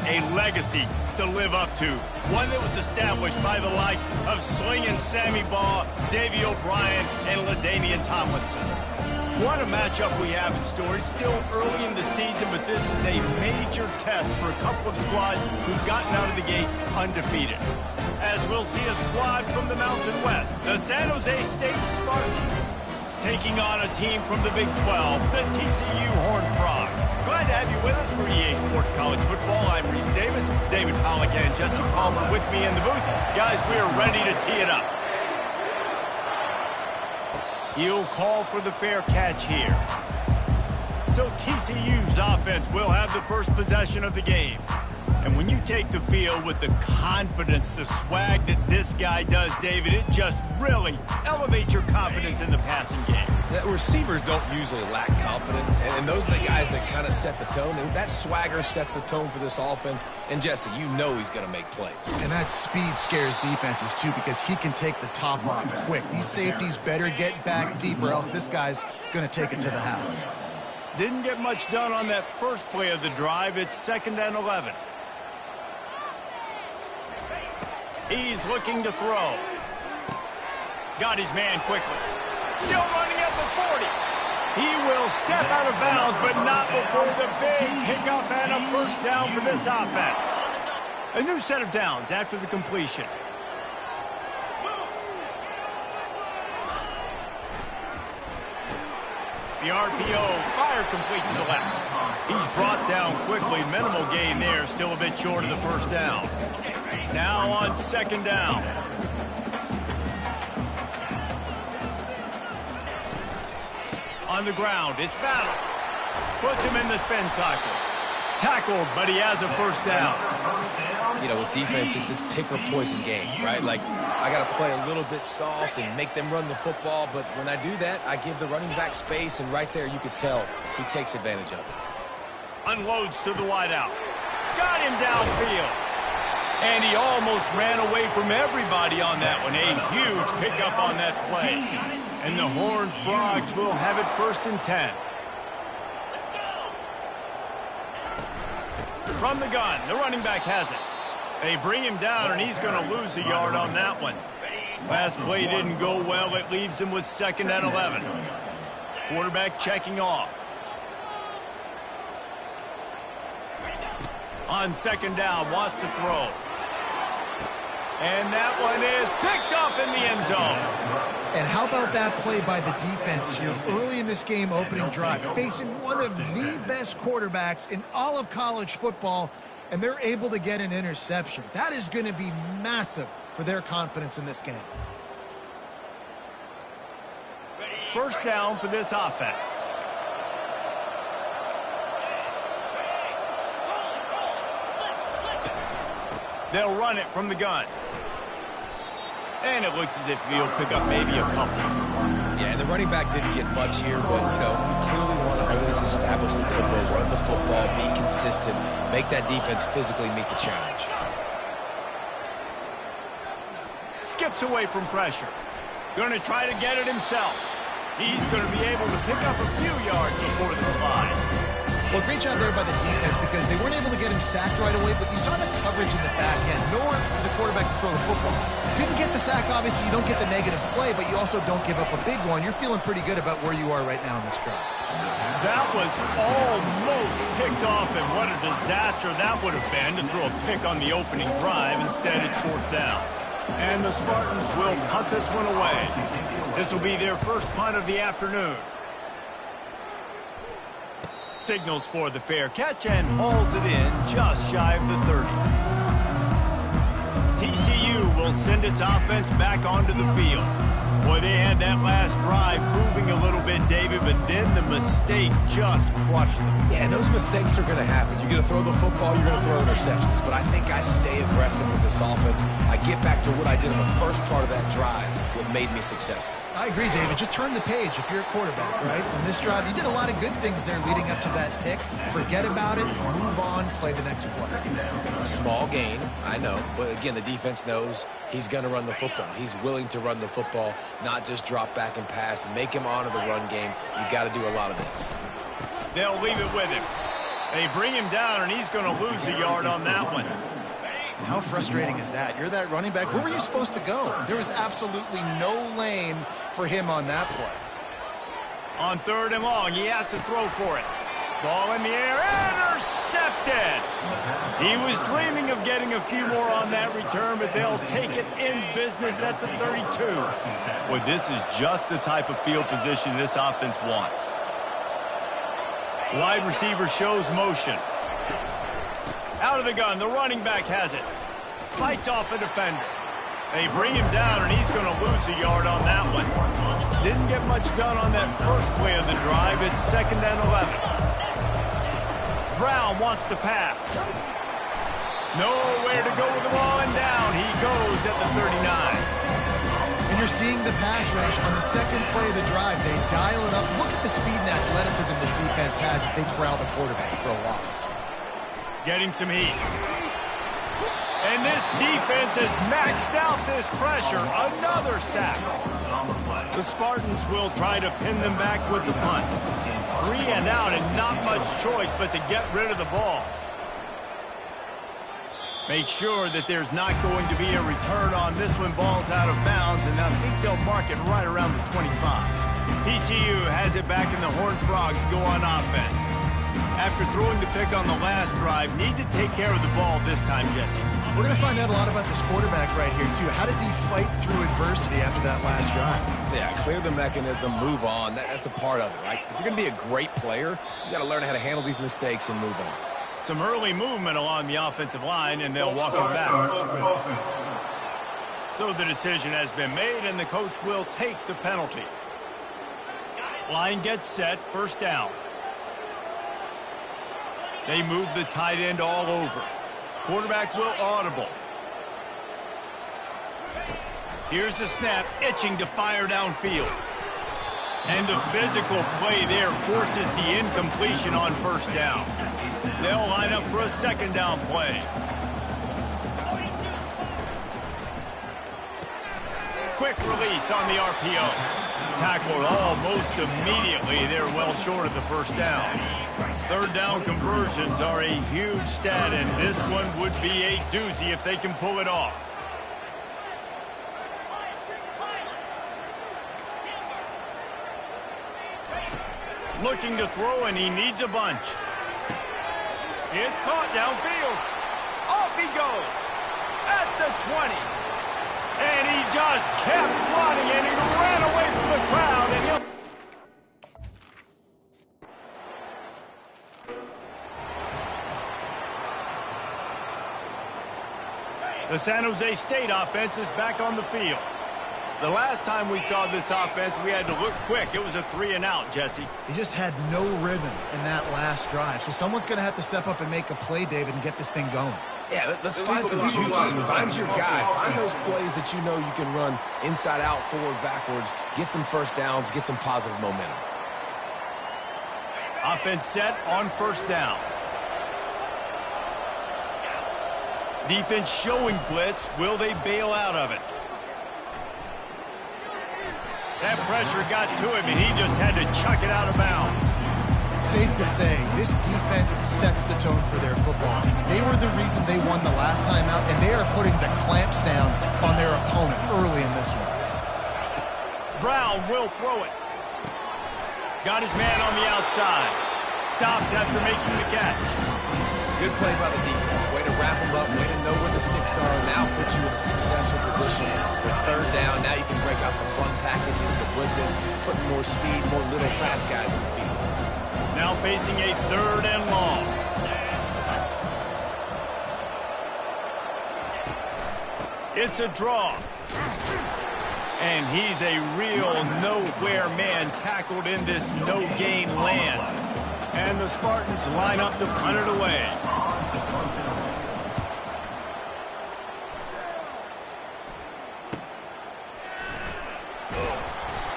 a legacy to live up to. One that was established by the likes of Slingin' Sammy Baugh, Davey O'Brien, and LaDainian Tomlinson. What a matchup we have in store. It's still early in the season, but this is a major test for a couple of squads who've gotten out of the gate undefeated. As we'll see a squad from the Mountain West, the San Jose State Spartans, taking on a team from the Big 12, the TCU Horned Frogs. Glad to have you with us for EA Sports College Football. I'm Reese Davis, David Pollack, and Jesse Palmer with me in the booth. Guys, we are ready to tee it up. He'll call for the fair catch here. So TCU's offense will have the first possession of the game. And when you take the field with the confidence, the swag that this guy does, David, it just really elevates your confidence in the passing game. The receivers don't usually lack confidence, and those are the guys that kind of set the tone. And that swagger sets the tone for this offense. And Jesse, you know he's going to make plays. And that speed scares defenses, too, because he can take the top off quick. These safeties better get back deep, or else this guy's going to take it to the house. Didn't get much done on that first play of the drive. It's 2nd and 11. He's looking to throw. Got his man quickly. Still running at the 40. He will step out of bounds, but not before the big pickup and a first down for this offense. A new set of downs after the completion. The RPO, fire complete to the left. He's brought down quickly. Minimal gain there, still a bit short of the first down. Now on 2nd down. On the ground, it's Battle. Puts him in the spin cycle. Tackled, but he has a first down. You know, with defense, it's this pick or poison game, right? Like, I got to play a little bit soft and make them run the football, but when I do that, I give the running back space, and right there you could tell he takes advantage of it. Unloads to the wideout. Got him downfield. And he almost ran away from everybody on that one. A huge pickup on that play. And the Horned Frogs will have it 1st and 10. From the gun, the running back has it. They bring him down, and he's going to lose a yard on that one. Last play didn't go well. It leaves him with 2nd and 11. Quarterback checking off. On 2nd down, wants to throw. And that one is picked off in the end zone. And how about that play by the defense here early in this game, opening drive, facing one of the best quarterbacks in all of college football, and they're able to get an interception. That is going to be massive for their confidence in this game. First down for this offense. They'll run it from the gun. And it looks as if he'll pick up maybe a couple. Yeah, and the running back didn't get much here, but, you know, you clearly want to always establish the tempo, run the football, be consistent, make that defense physically meet the challenge. Skips away from pressure. Going to try to get it himself. He's going to be able to pick up a few yards before the slide. Well, great job there by the defense because they weren't able to get him sacked right away, but you saw the coverage in the back end. Nowhere for the quarterback to throw the football. Didn't get the sack, obviously. You don't get the negative play, but you also don't give up a big one. You're feeling pretty good about where you are right now in this drive. That was almost picked off, and what a disaster that would have been to throw a pick on the opening drive. Instead, it's 4th down. And the Spartans will punt this one away. This will be their first punt of the afternoon. Signals for the fair catch and hauls it in just shy of the 30. TCU will send its offense back onto the field. Boy, they had that last drive moving a little bit, David, but then the mistake just crushed them. Yeah, and those mistakes are going to happen. You're going to throw the football, you're going to throw interceptions. But I think I stay aggressive with this offense. I get back to what I did in the first part of that drive, what made me successful. I agree, David. Just turn the page if you're a quarterback, right? On this drive, you did a lot of good things there leading up to that pick. Forget about it, move on, play the next play. Small gain, I know. But again, the defense knows he's going to run the football. He's willing to run the football, not just drop back and pass. Make him honor the run game. You got to do a lot of this. They'll leave it with him. They bring him down, and he's going to lose a yard on that one. How frustrating is that? You're that running back. Where were you supposed to go? There was absolutely no lane for him on that play. On 3rd and long, he has to throw for it. Ball in the air, intercepted. He was dreaming of getting a few more on that return, but they'll take it in business at the 32. Well, this is just the type of field position this offense wants. Wide receiver shows motion. Out of the gun, the running back has it. Fights off a defender. They bring him down, and he's going to lose a yard on that one. Didn't get much done on that first play of the drive. It's 2nd and 11. Brown wants to pass. Nowhere to go with the ball, and down he goes at the 39. And you're seeing the pass rush on the second play of the drive. They dial it up. Look at the speed and athleticism this defense has as they corral the quarterback for a loss. Getting some heat. And this defense has maxed out this pressure. Another sack. The Spartans will try to pin them back with the punt. 3 and out and not much choice but to get rid of the ball. Make sure that there's not going to be a return on this one. Ball's out of bounds, and I think they'll mark it right around the 25. TCU has it back, and the Horned Frogs go on offense. After throwing the pick on the last drive, need to take care of the ball this time, Jesse. We're going to find out a lot about this quarterback right here, too. How does he fight through adversity after that last drive? Yeah, clear the mechanism, move on. That's a part of it, right? If you're going to be a great player, you got to learn how to handle these mistakes and move on. Some early movement along the offensive line, and they'll walk him back. So the decision has been made, and the coach will take the penalty. Line gets set, 1st down. They move the tight end all over. Quarterback will audible. Here's the snap, itching to fire downfield. And the physical play there forces the incompletion on 1st down. They'll line up for a 2nd down play. Quick release on the RPO. Tackled almost immediately. They're well short of the 1st down. 3rd down conversions are a huge stat, and this one would be a doozy if they can pull it off. Looking to throw, and he needs a bunch. It's caught downfield. Off he goes at the 20. And he just kept running, and he ran away from the crowd, and he'll... The San Jose State offense is back on the field. The last time we saw this offense, we had to look quick. It was a 3 and out, Jesse. He just had no rhythm in that last drive. So someone's going to have to step up and make a play, David, and get this thing going. Yeah, let's find some juice. Find your guy. Find those plays that you know you can run inside out, forward, backwards. Get some 1st downs. Get some positive momentum. Offense set on 1st down. Defense showing blitz. Will they bail out of it? That pressure got to him, and he just had to chuck it out of bounds. Safe to say, this defense sets the tone for their football team. They were the reason they won the last time out, and they are putting the clamps down on their opponent early in this one. Brown will throw it. Got his man on the outside. Stopped after making the catch. Good play by the defense. Way to wrap them up, way to know where the sticks are, and now put you in a successful position for 3rd down. Now you can break out the fun packages, the blitzes, putting more speed, more little fast guys in the field. Now facing a 3rd and long. It's a draw. And he's a real nowhere man, tackled in this no-gain land. And the Spartans line up to punt it away.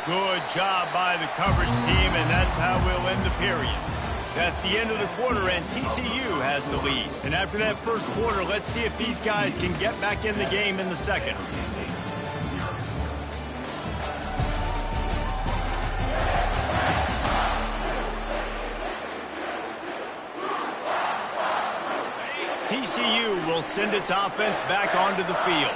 Good job by the coverage team, and that's how we'll end the period. That's the end of the quarter, and TCU has the lead. And after that first quarter, let's see if these guys can get back in the game in the second. TCU will send its offense back onto the field.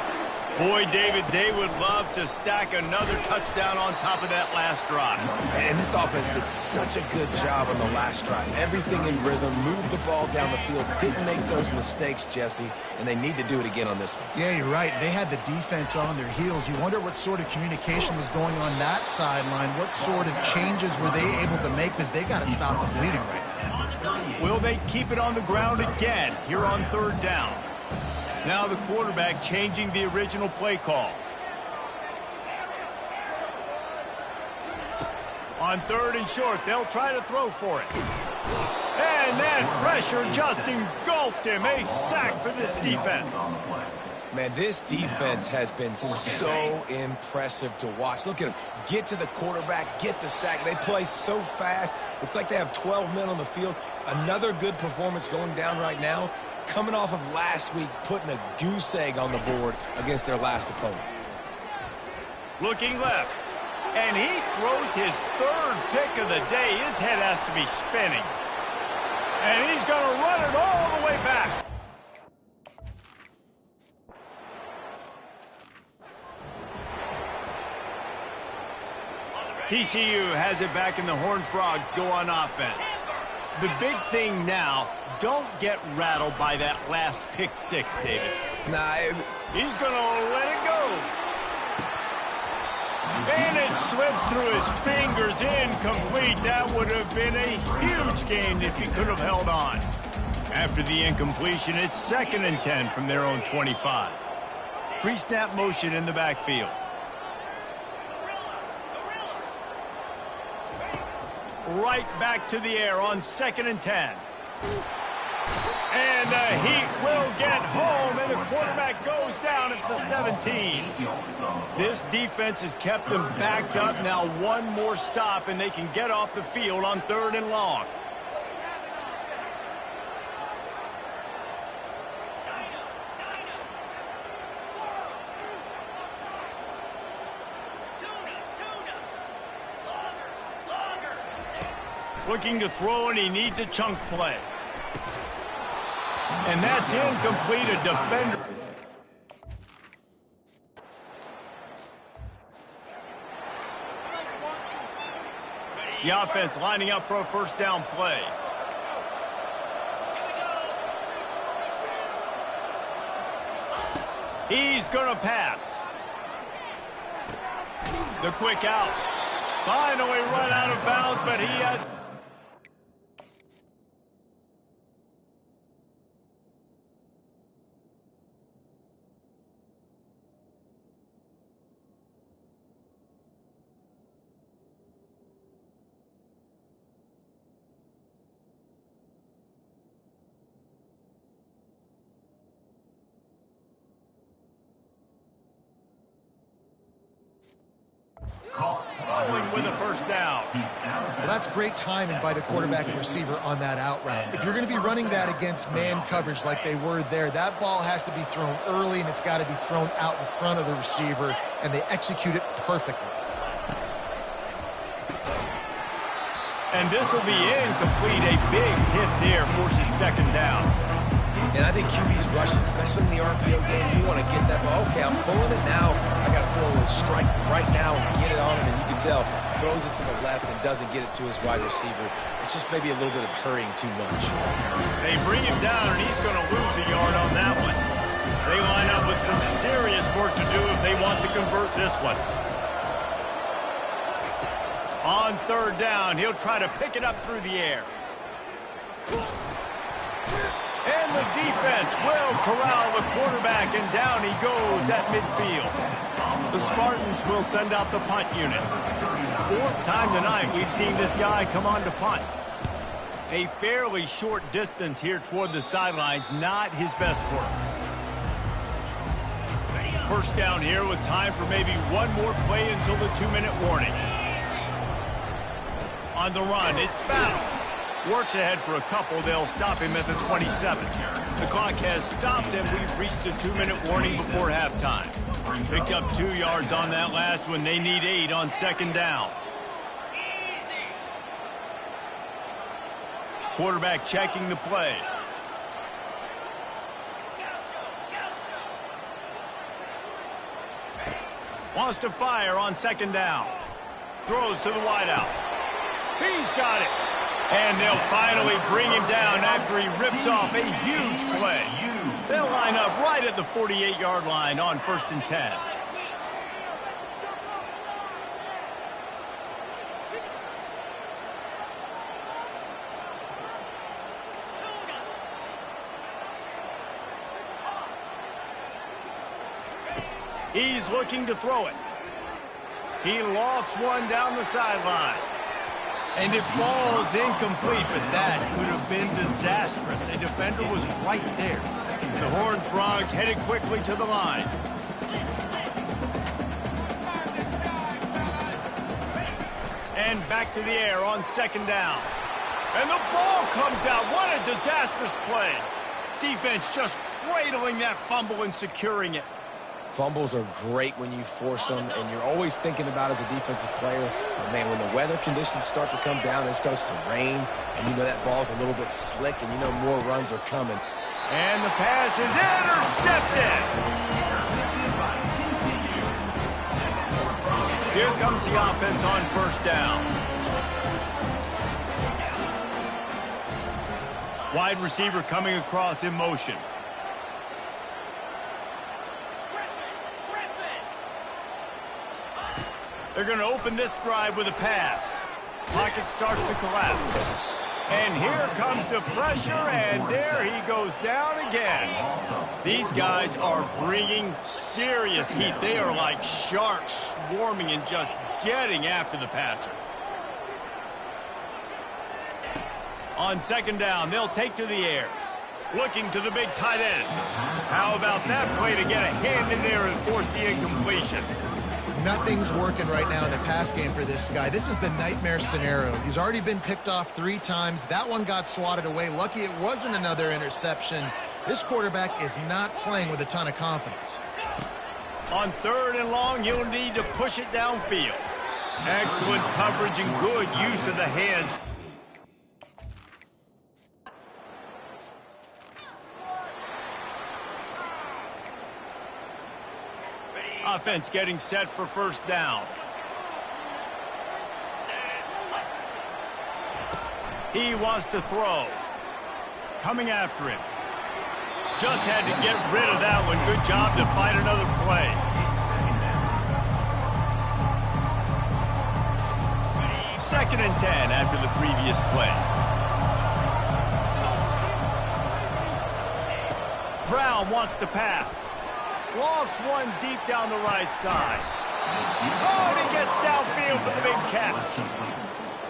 Boy, David, they would love to stack another touchdown on top of that last drive. And this offense did such a good job on the last drive. Everything in rhythm, moved the ball down the field, didn't make those mistakes, Jesse, and they need to do it again on this one. Yeah, you're right. They had the defense on their heels. You wonder what sort of communication was going on that sideline. What sort of changes were they able to make, because they got to stop the bleeding right now. Will they keep it on the ground again here on third down? Now the quarterback changing the original play call. On third and short, they'll try to throw for it. And that pressure just engulfed him. A sack for this defense. Man, this defense has been so impressive to watch. Look at them. Get to the quarterback, get the sack. They play so fast. It's like they have 12 men on the field. Another good performance going down right now, coming off of last week, putting a goose egg on the board against their last opponent. Looking left. And he throws his third pick of the day. His head has to be spinning. And he's going to run it all the way back. TCU has it back, and the Horned Frogs go on offense. The big thing now, don't get rattled by that last pick six, David. Nah, he's going to let it go. And it slips through his fingers, incomplete. That would have been a huge gain if he could have held on. After the incompletion, it's 2nd and 10 from their own 25. Pre-snap motion in the backfield. Right back to the air on 2nd and 10. And the Heat will get home, and the quarterback goes down at the 17. This defense has kept them backed up. Now one more stop, and they can get off the field on 3rd and long. Looking to throw, and he needs a chunk play. And that's incomplete. A defender. The offense lining up for a first down play. He's going to pass. The quick out. Finally run out of bounds, but he has... with a first down. Well, that's great timing by the quarterback and receiver on that out route. If you're going to be running that against man coverage like they were there, that ball has to be thrown early, and it's got to be thrown out in front of the receiver, and they execute it perfectly. And this will be incomplete. A big hit there forces 2nd down. And I think QB's rushing, especially in the RPO game. You want to get that ball. Okay, I'm pulling it now. I got to throw a strike right now and get it on him. And you can tell, throws it to the left and doesn't get it to his wide receiver. It's just maybe a little bit of hurrying too much. They bring him down, and he's going to lose a yard on that one. They line up with some serious work to do if they want to convert this one. On 3rd down, he'll try to pick it up through the air. And the defense will corral the quarterback, and down he goes at midfield. The Spartans will send out the punt unit. 4th time tonight we've seen this guy come on to punt. A fairly short distance here toward the sidelines, not his best work. First down here with time for maybe one more play until the 2-minute warning. On the run, it's Battle. Works ahead for a couple. They'll stop him at the 27. The clock has stopped, and we've reached the 2-minute warning before halftime. Picked up 2 yards on that last one. They need 8 on 2nd down. Quarterback checking the play. Wants to fire on second down. Throws to the wideout. He's got it. And they'll finally bring him down after he rips off a huge play. They'll line up right at the 48-yard line on 1st and 10. He's looking to throw it. He lofts one down the sideline. And it falls incomplete, but that could have been disastrous. A defender was right there. The Horned Frogs headed quickly to the line. And back to the air on second down. And the ball comes out. What a disastrous play. Defense just cradling that fumble and securing it. Fumbles are great when you force them, and you're always thinking about as a defensive player, but man, when the weather conditions start to come down, it starts to rain, and you know that ball's a little bit slick, and you know more runs are coming. And the pass is intercepted. Here comes the offense on 1st down. Wide receiver coming across in motion. They're going to open this drive with a pass. Pocket starts to collapse. And here comes the pressure, and there he goes down again. These guys are bringing serious heat. They are like sharks swarming and just getting after the passer. On second down, they'll take to the air. Looking to the big tight end. How about that play to get a hand in there and force the incompletion? Nothing's working right now in the pass game for this guy. This is the nightmare scenario. He's already been picked off 3 times. That one got swatted away. Lucky it wasn't another interception. This quarterback is not playing with a ton of confidence. On 3rd and long, he'll need to push it downfield. Excellent coverage and good use of the hands. Offense getting set for 1st down. He wants to throw. Coming after him. Just had to get rid of that one. Good job to find another play. Second and 10 after the previous play. Brown wants to pass. Lofts one deep down the right side. Oh, and he gets downfield for the big catch.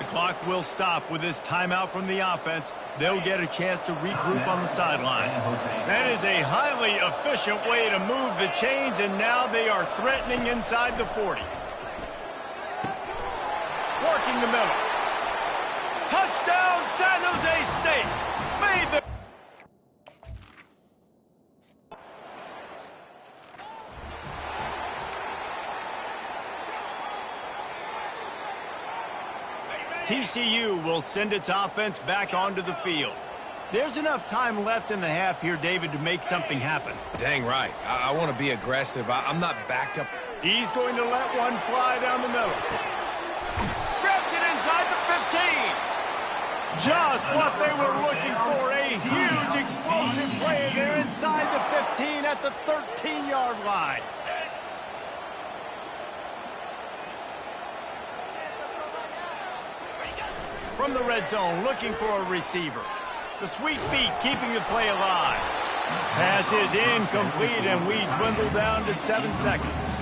The clock will stop with this timeout from the offense. They'll get a chance to regroup on the sideline. That is a highly efficient way to move the chains, and now they are threatening inside the 40. Working the middle. Touchdown, San Jose State. Made the... TCU will send its offense back onto the field. There's enough time left in the half here, David, to make something happen. Dang right. I want to be aggressive. I'm not backed up. He's going to let one fly down the middle. Grabs it inside the 15. Just what they were looking for. A huge explosive play, and they're inside the 15 at the 13-yard line. From the red zone, looking for a receiver. The sweet feet keeping the play alive. Pass is incomplete, and we dwindle down to 7 seconds.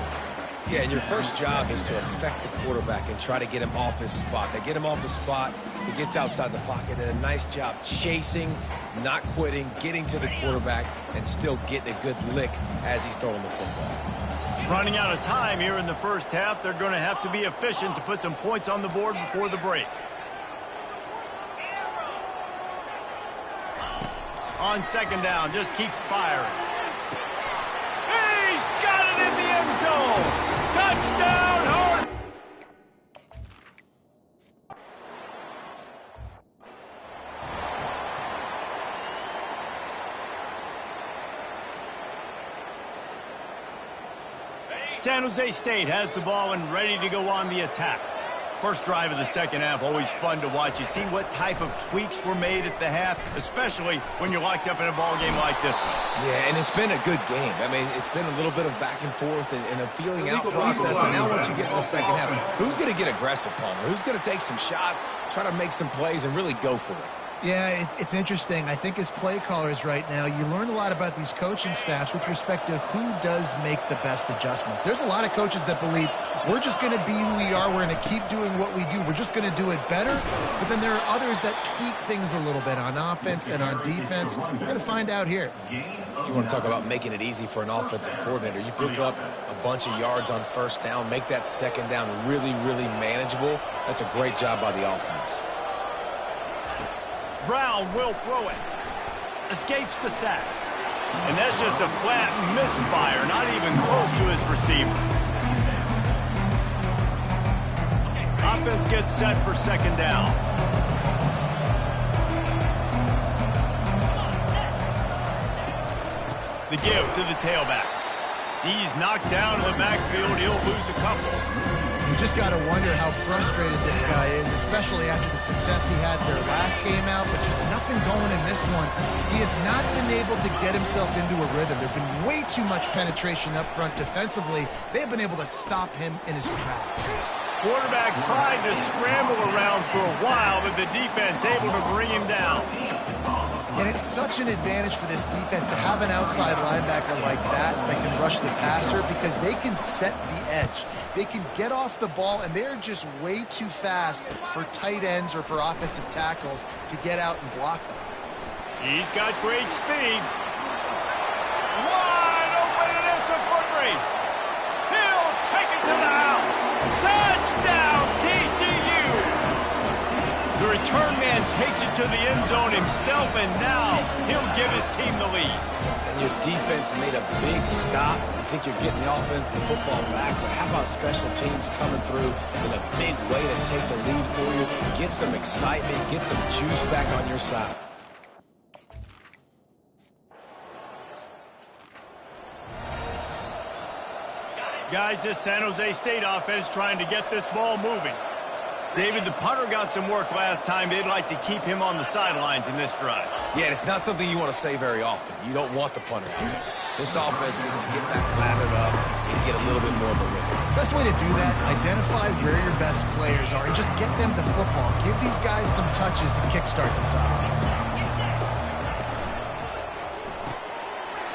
Yeah, and your first job is to affect the quarterback and try to get him off his spot. They get him off his spot, he gets outside the pocket, and a nice job chasing, not quitting, getting to the quarterback, and still getting a good lick as he's throwing the football. Running out of time here in the first half, they're going to have to be efficient to put some points on the board before the break. On second down, just keeps firing. He's got it in the end zone! Touchdown, Horned! San Jose State has the ball and ready to go on the attack. First drive of the second half, always fun to watch. You see what type of tweaks were made at the half, especially when you're locked up in a ball game like this one. Yeah, and it's been a good game. I mean, it's been a little bit of back and forth and a feeling out process. And now once you get in the second half, who's going to get aggressive, Palmer? Who's going to take some shots, try to make some plays, and really go for it? Yeah, it's interesting. I think as play callers right now, you learn a lot about these coaching staffs with respect to who does make the best adjustments. There's a lot of coaches that believe we're just going to be who we are. We're going to keep doing what we do. We're just going to do it better. But then there are others that tweak things a little bit on offense and on defense. We're going to find out here. You want to talk about making it easy for an offensive coordinator. You pick up a bunch of yards on first down, make that second down really, really manageable. That's a great job by the offense. Brown will throw it. Escapes the sack. And that's just a flat misfire, not even close to his receiver. Offense gets set for second down. The give to the tailback. He's knocked down in the backfield. He'll lose a couple. You just got to wonder how frustrated this guy is, especially after the success he had their last game out, but just nothing going in this one. He has not been able to get himself into a rhythm. There's been way too much penetration up front defensively. They've been able to stop him in his tracks. Quarterback tried to scramble around for a while, but the defense able to bring him down. And it's such an advantage for this defense to have an outside linebacker like that can rush the passer because they can set the edge. They can get off the ball, and they're just way too fast for tight ends or for offensive tackles to get out and block them. He's got great speed. Wide open, and it's a foot race. He'll take it to the house. Touchdown, TCU. The return man takes it to the end zone himself, and now he'll give his team the lead. And your defense made a big stop. You think you're getting the offense, the football back, but how about special teams coming through in a big way to take the lead for you? Get some excitement, get some juice back on your side. Guys, this San Jose State offense trying to get this ball moving. David, the punter got some work last time. They'd like to keep him on the sidelines in this drive. Yeah, it's not something you want to say very often. You don't want the punter out there. This offense needs to get back lathered up and get a little bit more of a rhythm. Best way to do that, identify where your best players are and just get them the football. Give these guys some touches to kickstart this offense.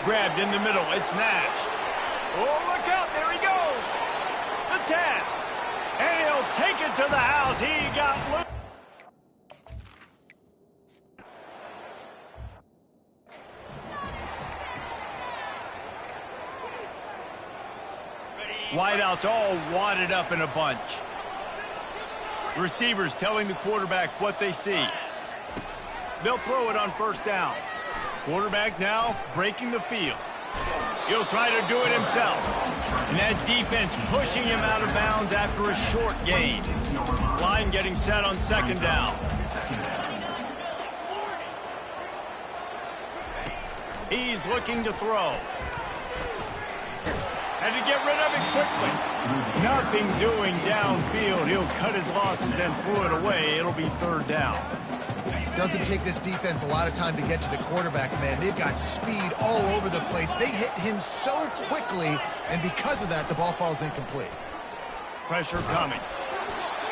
Grabbed in the middle. It's Nash. Oh, look out. There he goes. The 10. And he'll take it to the house. He got loose. Wideouts all wadded up in a bunch. Receivers telling the quarterback what they see. They'll throw it on first down. Quarterback now breaking the field. He'll try to do it himself. And that defense pushing him out of bounds after a short gain. Line getting set on second down. He's looking to throw. Had to get rid of it quickly. Nothing doing downfield. He'll cut his losses and throw it away. It'll be third down. Doesn't take this defense a lot of time to get to the quarterback, man. They've got speed all over the place. They hit him so quickly, and because of that, the ball falls incomplete. Pressure coming.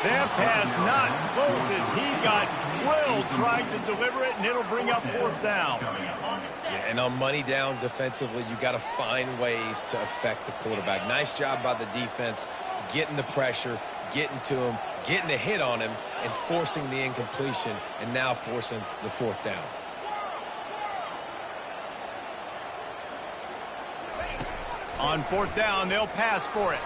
That pass not close as he got drilled trying to deliver it, and it'll bring up fourth down. Yeah, and on money down defensively, you got to find ways to affect the quarterback. Nice job by the defense, getting the pressure, getting to him, getting a hit on him, and forcing the incompletion, and now forcing the fourth down. On fourth down, they'll pass for it.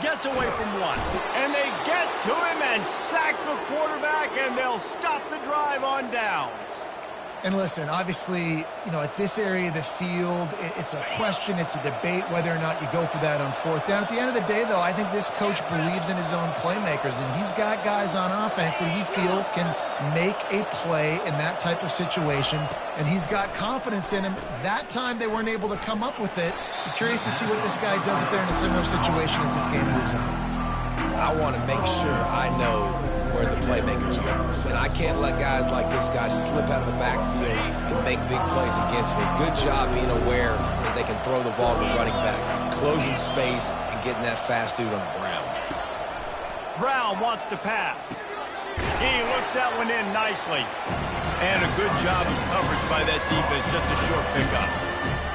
Gets away from one. And they get to him and sack the quarterback, and they'll stop the drive on downs. And listen, obviously, at this area of the field, it's a question, it's a debate whether or not you go for that on fourth down. At the end of the day, though, I think this coach believes in his own playmakers, and he's got guys on offense that he feels can make a play in that type of situation, and he's got confidence in him. That time they weren't able to come up with it. I'm curious to see what this guy does if they're in a similar situation as this game moves on. I want to make sure I know where the playmakers are. And I can't let guys like this guy slip out of the backfield and make big plays against me. Good job being aware that they can throw the ball to the running back, closing space, and getting that fast dude on the ground. Brown wants to pass. He looks that one in nicely. And a good job of coverage by that defense, just a short pickup.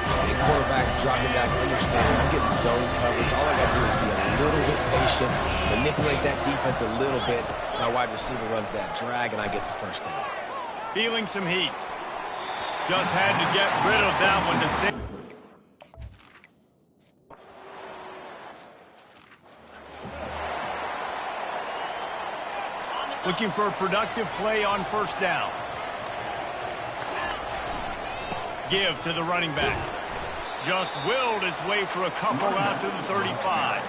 The quarterback dropping back, understanding I'm getting zone coverage. All I got to do is be a little bit patient, manipulate that defense a little bit. My wide receiver runs that drag, and I get the first down. Feeling some heat. Just had to get rid of that one to save. Looking for a productive play on first down. Give to the running back. Just willed his way for a couple out to the 35.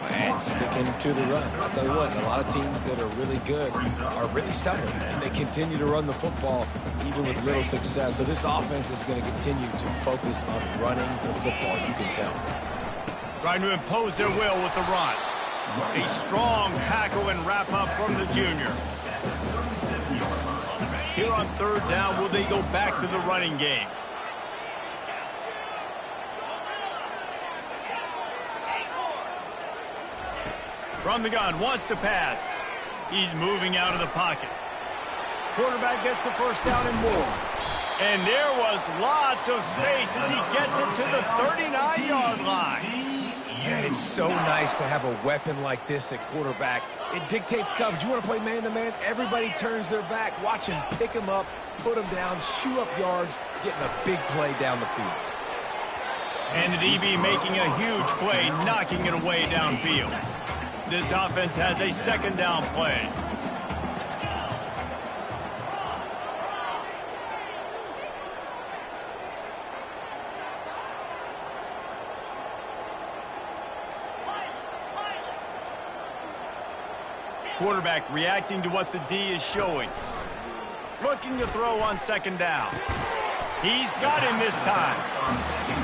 And sticking to the run. I'll tell you what, a lot of teams that are really good are really stubborn, and they continue to run the football even with little success. So this offense is going to continue to focus on running the football, you can tell. Trying to impose their will with the run. A strong tackle and wrap up from the junior. Here on third down, will they go back to the running game? From the gun, wants to pass. He's moving out of the pocket. Quarterback gets the first down and more. And there was lots of space as he gets it to the 39-yard line. Man, it's so nice to have a weapon like this at quarterback. It dictates coverage. You want to play man-to-man? Everybody turns their back. Watch him pick him up, put him down, chew up yards, getting a big play down the field. And the DB making a huge play, knocking it away downfield. This offense has a second down play. Quarterback reacting to what the D is showing. Looking to throw on second down. He's got him this time.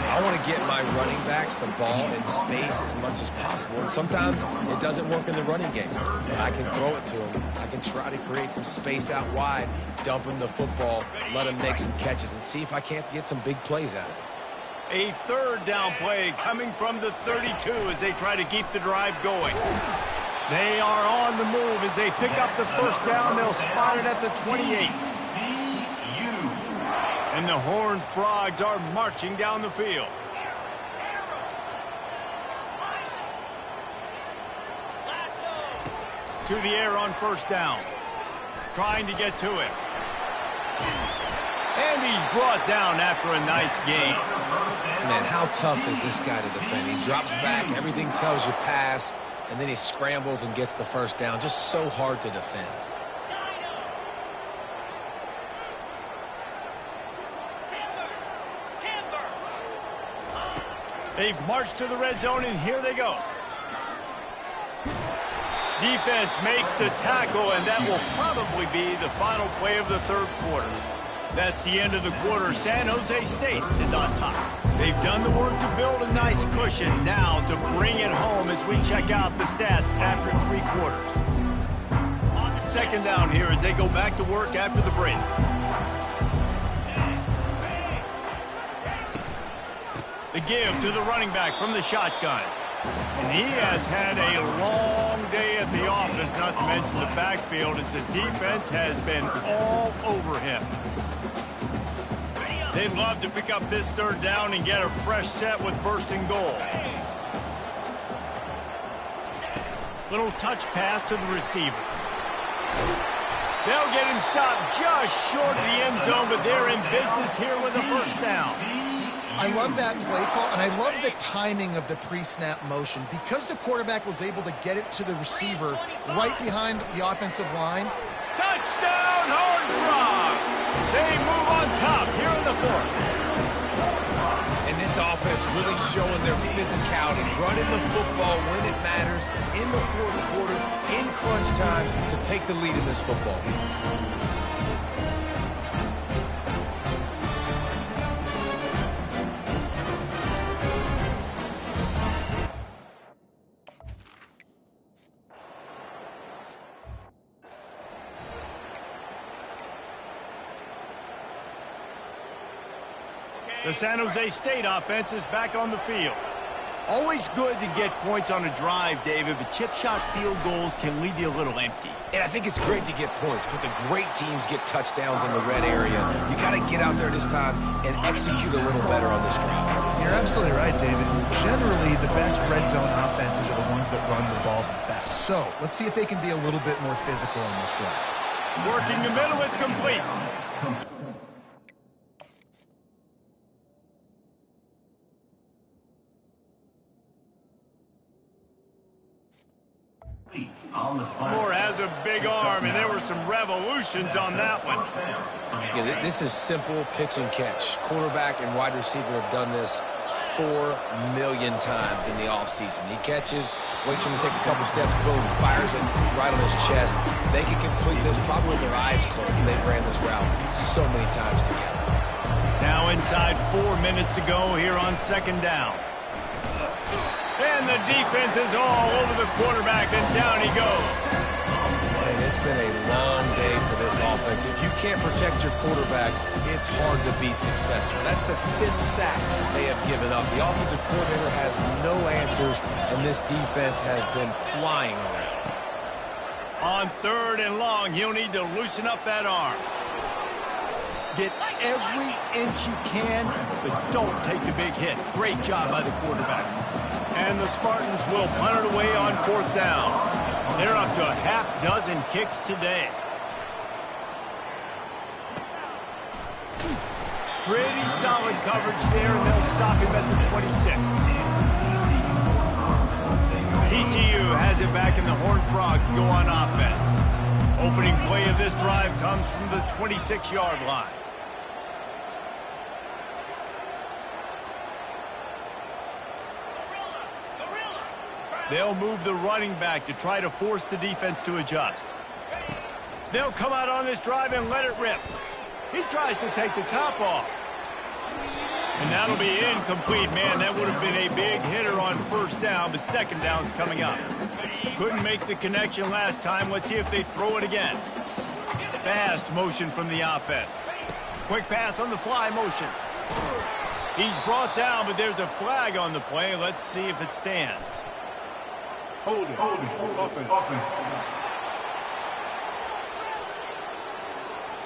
I want to get my running backs the ball in space as much as possible. And sometimes it doesn't work in the running game. But I can throw it to him. I can try to create some space out wide, dump him the football, let him make some catches, and see if I can't get some big plays out of it. A third down play coming from the 32 as they try to keep the drive going. They are on the move as they pick up the first down. They'll spot it at the 28. And the Horned Frogs are marching down the field. To the air on first down. Trying to get to it. And he's brought down after a nice gain. Man, how tough is this guy to defend? He drops back, everything tells you pass, and then he scrambles and gets the first down. Just so hard to defend. They've marched to the red zone, and here they go. Defense makes the tackle, and that will probably be the final play of the third quarter. That's the end of the quarter. San Jose State is on top. They've done the work to build a nice cushion. Now to bring it home as we check out the stats after 3 quarters. Second down here as they go back to work after the break. The give to the running back from the shotgun. And he has had a long day at the office, not to mention the backfield, as the defense has been all over him. They'd love to pick up this third down and get a fresh set with first and goal. Little touch pass to the receiver. They'll get him stopped just short of the end zone, but they're in business here with a first down. I love that play call, and I love the timing of the pre-snap motion. Because the quarterback was able to get it to the receiver right behind the offensive line. Touchdown, Horned Frogs! They move on top here in the fourth. And this offense really showing their physicality, running the football when it matters, in the fourth quarter, in crunch time, to take the lead in this football game. The San Jose State offense is back on the field. Always good to get points on a drive, David, but chip shot field goals can leave you a little empty. And I think it's great to get points, but the great teams get touchdowns in the red area. You got to get out there this time and execute a little better on this drive. You're absolutely right, David. Generally, the best red zone offenses are the ones that run the ball the best. So let's see if they can be a little bit more physical on this drive. Working the middle, it's complete. Moore has a big arm, and there were some revolutions on that one. Yeah, this is simple pitch and catch. Quarterback and wide receiver have done this 4 million times in the offseason. He catches, waits for him to take a couple steps, boom, fires it right on his chest. They can complete this probably with their eyes closed. They've ran this route so many times together. Now inside 4 minutes to go here on second down. And the defense is all over the quarterback, and down he goes. Man, it's been a long day for this offense. If you can't protect your quarterback, it's hard to be successful. That's the 5th sack they have given up. The offensive coordinator has no answers, and this defense has been flying around. On 3rd and long, he'll need to loosen up that arm. Get every inch you can, but don't take the big hit. Great job by the quarterback. And the Spartans will punt it away on 4th down. They're up to a half-dozen kicks today. Pretty solid coverage there, and they'll stop him at the 26. TCU has it back, and the Horned Frogs go on offense. Opening play of this drive comes from the 26-yard line. They'll move the running back to try to force the defense to adjust. They'll come out on this drive and let it rip. He tries to take the top off. And that'll be incomplete. Man, that would have been a big hitter on 1st down, but 2nd down's coming up. Couldn't make the connection last time. Let's see if they throw it again. Fast motion from the offense. Quick pass on the fly motion. He's brought down, but there's a flag on the play. Let's see if it stands. Hold it. Offense.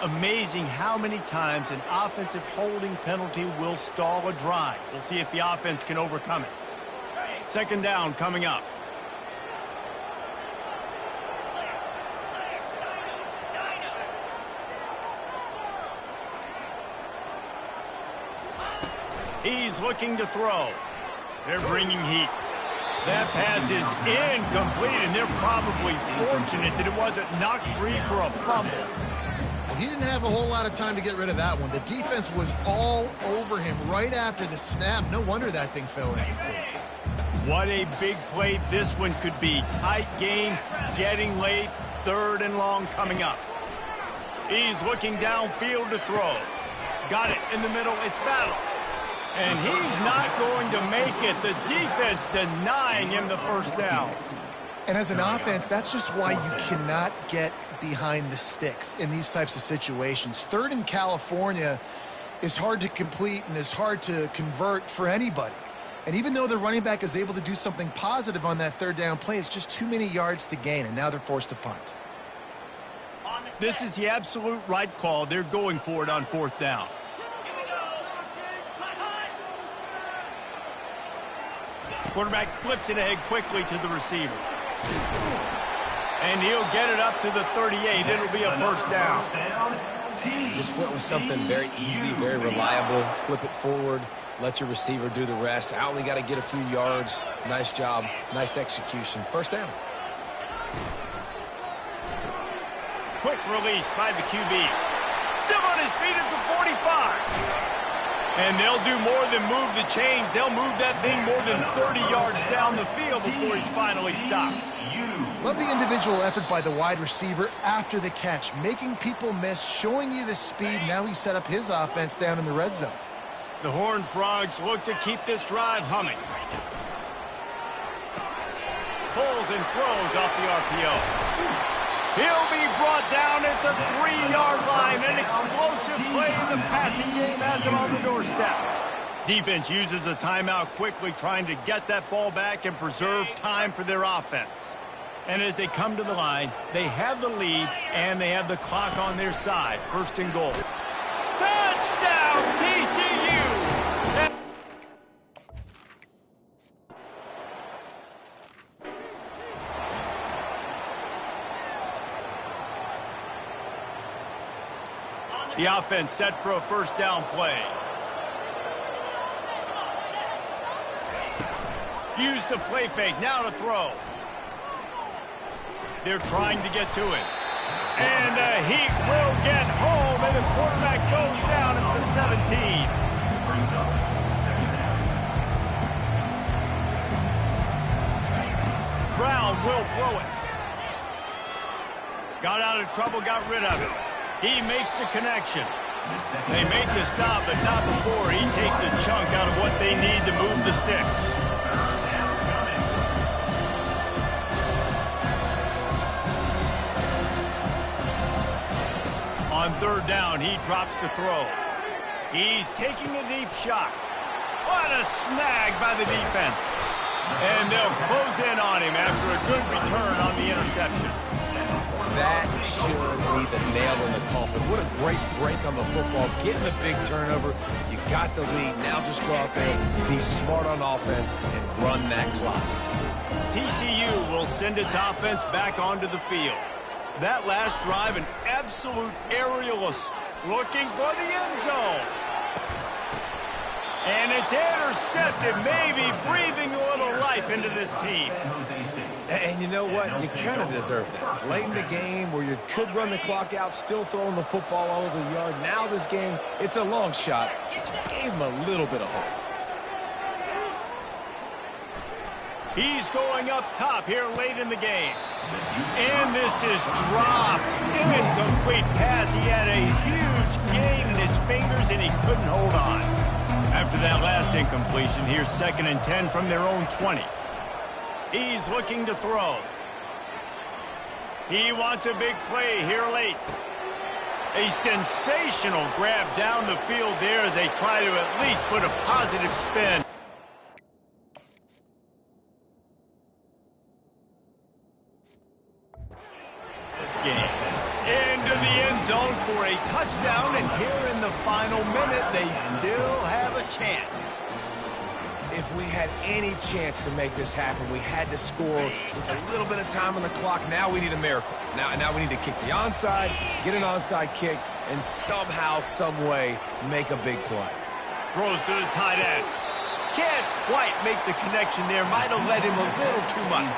Amazing how many times an offensive holding penalty will stall a drive. We'll see if the offense can overcome it. 2nd down coming up. He's looking to throw. They're bringing heat. That pass is incomplete, and they're probably fortunate that it wasn't knocked free for a fumble. Well, he didn't have a whole lot of time to get rid of that one. The defense was all over him right after the snap. No wonder that thing fell incomplete. What a big play this one could be. Tight game, getting late, 3rd and long coming up. He's looking downfield to throw. Got it in the middle. It's Battle. And he's not going to make it. The defense denying him the 1st down. And as an offense, that's just why you cannot get behind the sticks in these types of situations. 3rd in California is hard to complete and is hard to convert for anybody. And even though the running back is able to do something positive on that 3rd down play, it's just too many yards to gain, and now they're forced to punt. This is the absolute right call. They're going for it on 4th down. Quarterback flips it ahead quickly to the receiver. And he'll get it up to the 38. It'll be a 1st down. Just went with something very easy, very reliable. Flip it forward. Let your receiver do the rest. I only got to get a few yards. Nice job. Nice execution. 1st down. Quick release by the QB. Still on his his feet at the 45. And they'll do more than move the chains. They'll move that thing more than 30 yards down the field before he's finally stopped. Love the individual effort by the wide receiver after the catch, making people miss, showing you the speed. Now he set up his offense down in the red zone. The Horned Frogs look to keep this drive humming. Pulls and throws off the RPO. He'll be brought down at the 3-yard line. An explosive play in the passing game has him on the doorstep. Defense uses a timeout quickly, trying to get that ball back and preserve time for their offense. And as they come to the line, they have the lead and they have the clock on their side. First and goal. Touchdown, TCU! The offense set for a first down play. Use the play fake, now to throw. They're trying to get to it. And the Heat will get home, and the quarterback goes down at the 17. Brown will throw it. Got out of trouble, got rid of it. He makes the connection. They make the stop, but not before he takes a chunk out of what they need to move the sticks. On third down, he drops to throw. He's taking a deep shot. What a snag by the defense. And they'll close in on him after a good return on the interception. That should be the nail in the coffin. What a great break on the football. Getting a big turnover. You got the lead. Now just go out there, be smart on offense, and run that clock. TCU will send its offense back onto the field. That last drive, an absolute aerial assault, looking for the end zone. And it's intercepted, maybe breathing a little life into this team. And you know what? You kind of deserve that. Late in the game where you could run the clock out, still throwing the football all over the yard. Now this game, it's a long shot. It gave him a little bit of hope. He's going up top here late in the game. And this is dropped. Incomplete pass. He had a huge gain in his fingers, and he couldn't hold on. After that last incompletion, here's 2nd and 10 from their own 20. He's looking to throw. He wants a big play here late. A sensational grab down the field there as they try to at least put a positive spin. This game into the end zone for a touchdown, and here in the final minute, they still have a chance. If we had any chance to make this happen, we had to score with a little bit of time on the clock. Now we need a miracle. Now we need to kick the onside, get an onside kick, and somehow, some way, make a big play. Throws to the tight end. Can't quite make the connection there. Might have led him a little too much.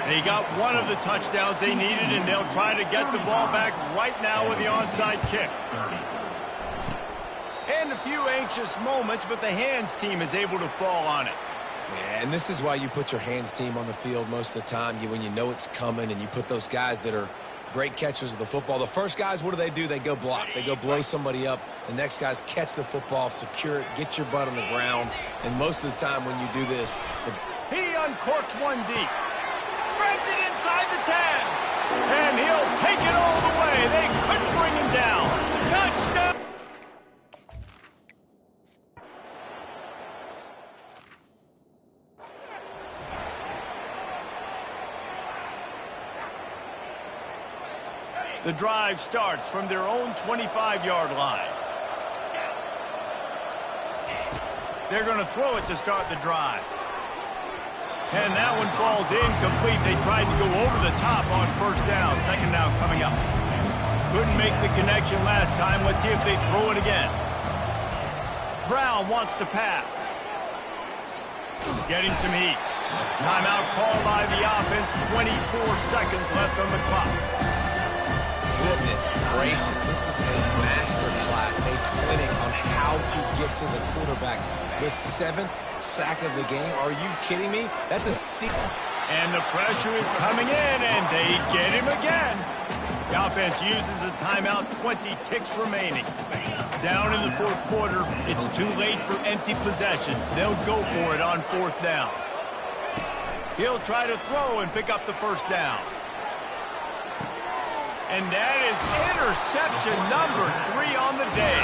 They got one of the touchdowns they needed, and they'll try to get the ball back right now with the onside kick. And a few anxious moments, but the hands team is able to fall on it. Yeah, and this is why you put your hands team on the field most of the time, when you know it's coming, and you put those guys that are great catchers of the football. The first guys, what do? They go block. They go blow somebody up. The next guys catch the football, secure it, get your butt on the ground. And most of the time when you do this, he uncorks one deep. Spreads it inside the 10. And he'll take it all the way. They couldn't bring him down. Touchdown. The drive starts from their own 25-yard line. They're going to throw it to start the drive. And that one falls incomplete. They tried to go over the top on first down. Second down coming up. Couldn't make the connection last time. Let's see if they throw it again. Brown wants to pass. Getting some heat. Timeout called by the offense. 24 seconds left on the clock. goodness gracious. This is a master class, a clinic on how to get to the quarterback. The 7th sack of the game. Are you kidding me? That's a And the pressure is coming in, and they get him again. The offense uses a timeout, 20 ticks remaining. Down in the 4th quarter, it's too late for empty possessions. They'll go for it on 4th down. He'll try to throw and pick up the 1st down. And that is interception number 3 on the day.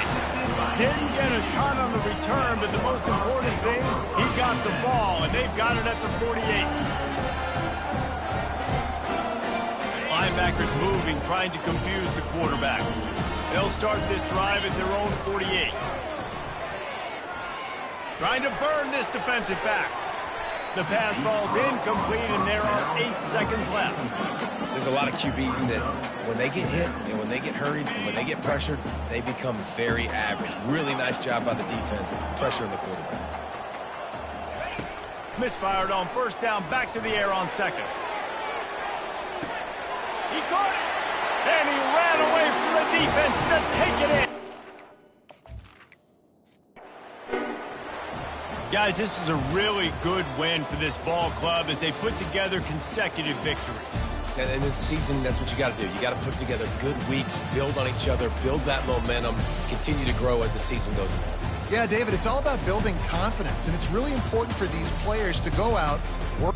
Didn't get a ton on the return, but the most important thing, he got the ball, and they've got it at the 48. Linebackers moving, trying to confuse the quarterback. They'll start this drive at their own 48. Trying to burn this defensive back. The pass falls incomplete, and there are 8 seconds left. There's a lot of QBs that when they get hit and when they get hurried and when they get pressured, they become very average. Really nice job by the defense, pressuring the quarterback. Misfired on 1st down, back to the air on 2nd. He caught it, and he ran away from the defense to take it in. Guys, this is a really good win for this ball club as they put together consecutive victories. And in this season, that's what you got to do. You got to put together good weeks, build on each other, build that momentum, continue to grow as the season goes on. Yeah, David, it's all about building confidence, and it's really important for these players to go out, work